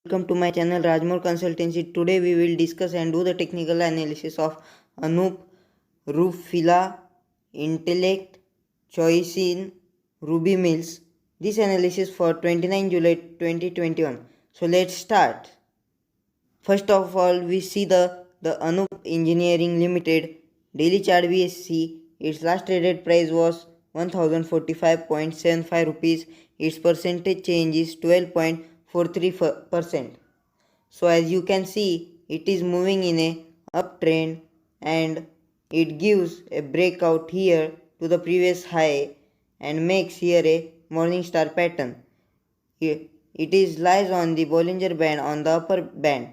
Welcome to my channel Rajmore Consultancy. Today we will discuss and do the technical analysis of Anup, Rufila, Intellect, Choice in Ruby Mills. This analysis for 29 July 2021. So let's start. First of all, we see the Anup Engineering Limited daily chart BSC. Its last traded price was 1045.75 rupees. Its percentage change is 12.43%. So as you can see, it is moving in a uptrend and it gives a breakout here to the previous high and makes here a morning star pattern. It is lies on the Bollinger Band on the upper band.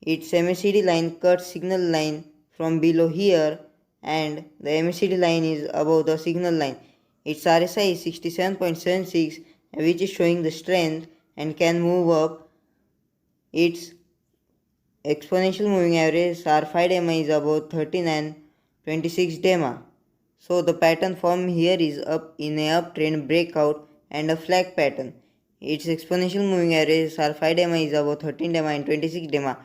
Its MACD line cuts signal line from below here and the MACD line is above the signal line. Its RSI is 67.76 which is showing the strength and can move up. Its exponential moving average R5 DEMA is about 13 and 26 DEMA. So the pattern form here is up in a uptrend breakout and a flag pattern. Its exponential moving average R5 DEMA is about 13 DEMA and 26 DEMA.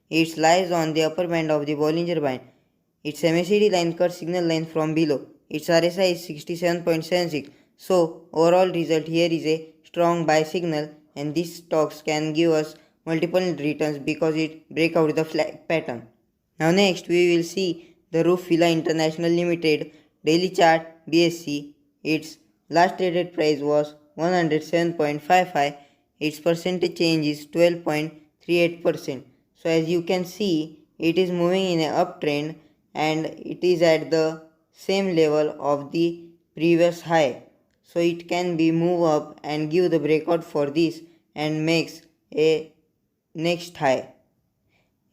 It lies on the upper band of the Bollinger Band. Its MACD line cuts signal line from below. Its RSI is 67.76. So overall result here is a strong buy signal and these stocks can give us multiple returns because it break out the flag pattern. Now next we will see the Rufila International Limited daily chart BSC. Its last traded price was 107.55. Its percentage change is 12.38%. So as you can see, it is moving in an uptrend and it is at the same level of the previous high. So it can be move up and give the breakout for this and makes a next high.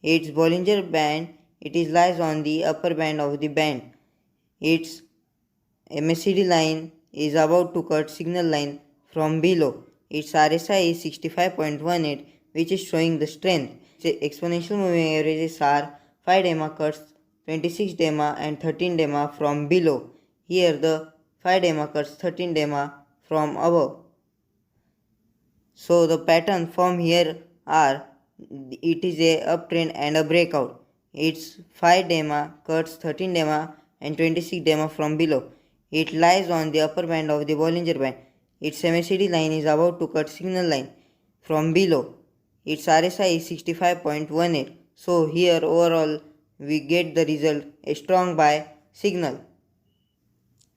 Its Bollinger Band, it is lies on the upper band of the band. Its MACD line is about to cut signal line from below. Its RSI is 65.18 which is showing the strength. Its exponential moving averages are 5 DEMA cuts 26 DEMA and 13 DEMA from below. Here the 5 DEMA cuts 13 DEMA from above. So the pattern form here are it is a uptrend and a breakout. Its 5 DEMA cuts 13 DEMA and 26 DEMA from below. It lies on the upper band of the Bollinger Band. Its MACD line is about to cut signal line from below. Its RSI is 65.18. So here overall we get the result a strong buy signal.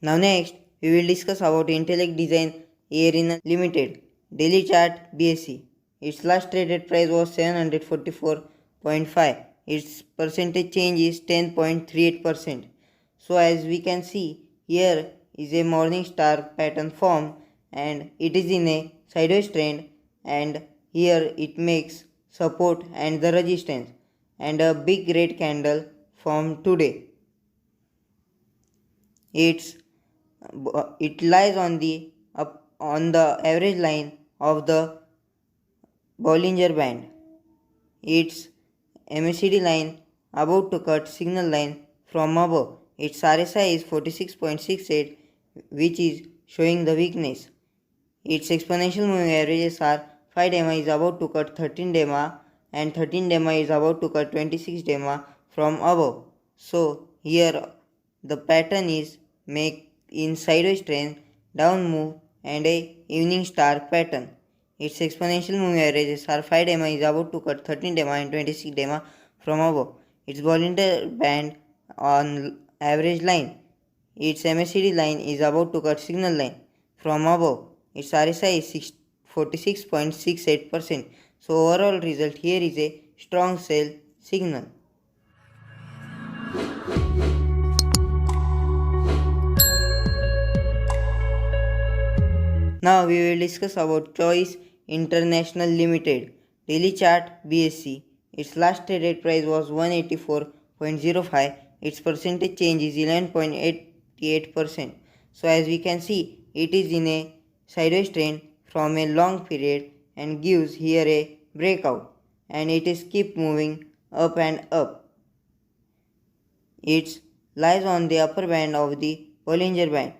Now next we will discuss about Intellect Design Arena Limited daily chart BSC. Its last traded price was 744.5. Its percentage change is 10.38%. So as we can see, here is a morning star pattern form and it is in a sideways trend and here it makes support and the resistance and a big red candle formed today. It lies on the average line of the Bollinger Band. Its MACD line about to cut signal line from above. Its RSI is 46.68 which is showing the weakness. Its exponential moving averages are 5 DEMA is about to cut 13 DEMA and 13 DEMA is about to cut 26 DEMA from above. So here the pattern is make in sideways trend, down move and a evening star pattern. Its exponential moving averages are 5 DEMA is about to cut 13 DEMA and 26 DEMA from above. Its Bollinger Band on average line. Its MACD line is about to cut signal line from above. Its RSI is 46.68%. So overall result here is a strong sell signal. Now we will discuss about Choice International Limited daily chart BSC. Its last traded price was 184.05. Its percentage change is 11.88%. So as we can see, it is in a sideways trend from a long period and gives here a breakout and it is keep moving up and up. It lies on the upper band of the Bollinger Band.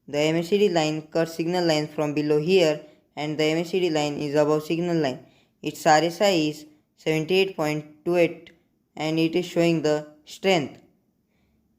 The MACD line cuts signal line from below here and the MACD line is above signal line. its RSI is 78.28 and it is showing the strength.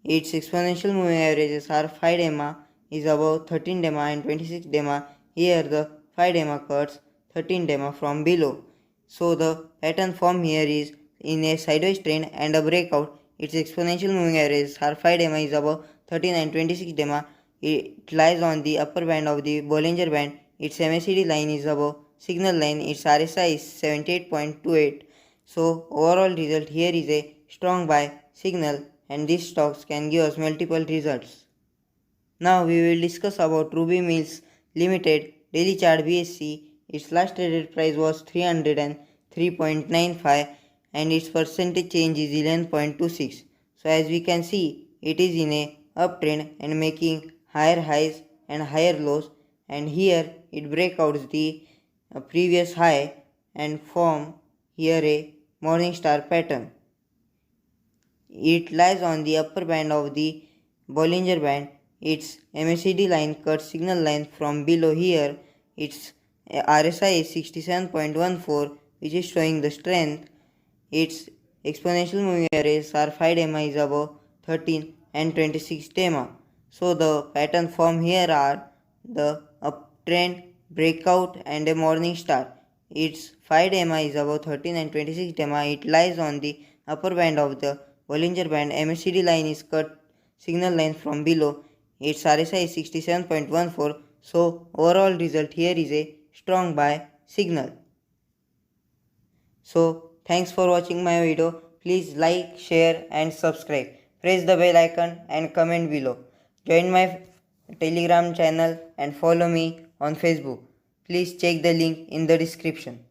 Its exponential moving averages are 5 DEMA is above 13 DEMA and 26 DEMA. Here the 5 DEMA cuts 13 DEMA from below. So the pattern form here is in a sideways trend and a breakout. Its exponential moving averages are 5 DEMA is above 13 and 26 DEMA. It lies on the upper band of the Bollinger Band. Its MACD line is above signal line. Its RSI is 78.28. So overall result here is a strong buy signal, and these stocks can give us multiple results. Now we will discuss about Ruby Mills Limited daily chart BSC. Its last traded price was 303.95 and its percentage change is 11.26. So as we can see, it is in a uptrend and making higher highs and higher lows, and here it breaks out the previous high and form here a morning star pattern. It lies on the upper band of the Bollinger Band. Its MACD line cuts signal line from below here. Its RSI is 67.14, which is showing the strength. Its exponential moving averages are 5 DEMA is above 13 and 26 DEMA. So the pattern form here are the uptrend, breakout and a morning star. Its 5 DEMA is above 13 and 26 DEMA. It lies on the upper band of the Bollinger Band. MACD line is cut signal line from below. Its RSI is 67.14. So overall result here is a strong buy signal. So thanks for watching my video. Please like, share and subscribe. Press the bell icon and comment below. Join my Telegram channel and follow me on Facebook. Please check the link in the description.